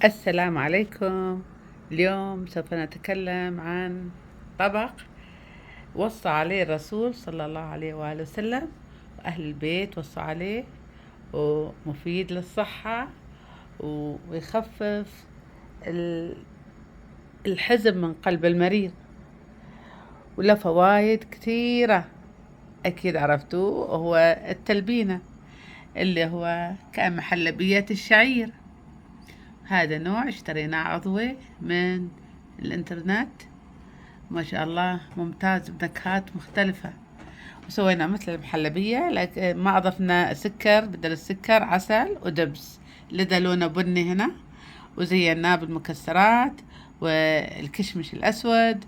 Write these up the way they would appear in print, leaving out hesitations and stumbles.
السلام عليكم. اليوم سوف نتكلم عن طبق وصى عليه الرسول صلى الله عليه وآله وسلم، وأهل البيت وصوا عليه، ومفيد للصحة ويخفف الحزن من قلب المريض، وله فوايد كثيرة. أكيد عرفتوه، هو التلبينة اللي هو كان محلبية الشعير. هذا نوع اشتريناه عضوي من الانترنت، ما شاء الله ممتاز بنكهات مختلفة. وسوينا مثل المحلبية لكن ما أضفنا سكر، بدل السكر عسل ودبس لذا لونه بني هنا، وزيناه بالمكسرات والكشمش الأسود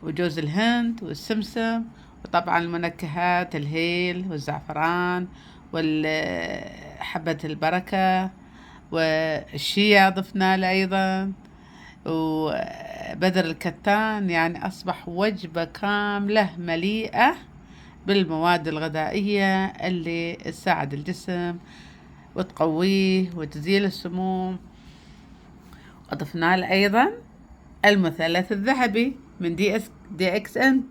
وجوز الهند والسمسم، وطبعا المنكهات الهيل والزعفران وحبة البركة والشيا ضفنا له أيضا، وبذر الكتان. يعني أصبح وجبة كاملة مليئة بالمواد الغذائية اللي تساعد الجسم وتقويه وتزيل السموم. أضفنا له أيضا المثلث الذهبي من دي اكس ان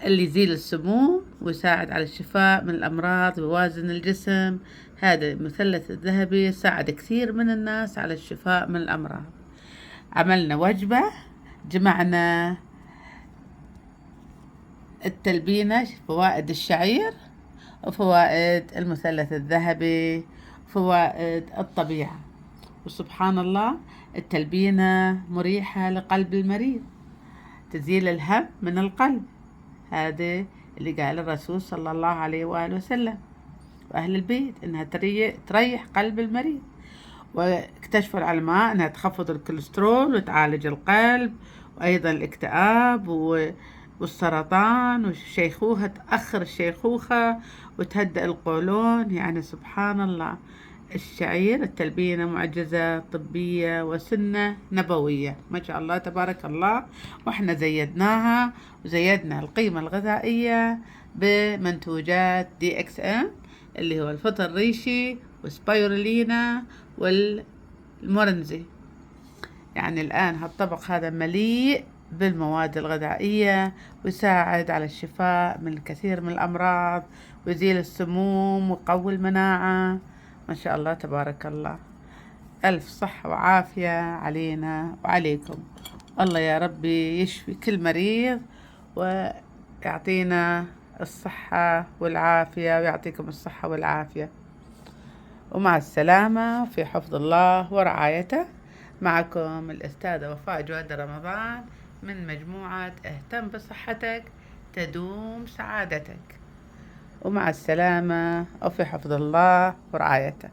اللي يزيل السموم ويساعد على الشفاء من الأمراض ويوازن الجسم. هذا المثلث الذهبي ساعد كثير من الناس على الشفاء من الأمراض. عملنا وجبة جمعنا التلبينة، فوائد الشعير وفوائد المثلث الذهبي وفوائد الطبيعة. وسبحان الله التلبينة مريحة لقلب المريض، تزيل الهم من القلب. هذا اللي قال الرسول صلى الله عليه وآله وسلم وأهل البيت، إنها تريح قلب المريض. واكتشفوا العلماء أنها تخفض الكوليسترول وتعالج القلب وأيضا الاكتئاب والسرطان والشيخوخة، تأخر الشيخوخة وتهدئ القولون. يعني سبحان الله، الشعير التلبينة معجزة طبية وسنة نبوية، ما شاء الله تبارك الله. واحنا زيدناها وزيدنا القيمة الغذائية بمنتوجات دي اكس ام اللي هو الفطر الريشي والسبايرولينا والمورنزي. يعني الآن هالطبق هذا مليء بالمواد الغذائية ويساعد على الشفاء من الكثير من الأمراض ويزيل السموم ويقوي المناعة. ما شاء الله تبارك الله. ألف صحة وعافية علينا وعليكم. الله يا ربي يشفي كل مريض ويعطينا الصحة والعافية، ويعطيكم الصحة والعافية. ومع السلامة في حفظ الله ورعايته. معكم الأستاذة وفاء جواد رمضان من مجموعة اهتم بصحتك تدوم سعادتك. ومع السلامة وفي حفظ الله ورعايته.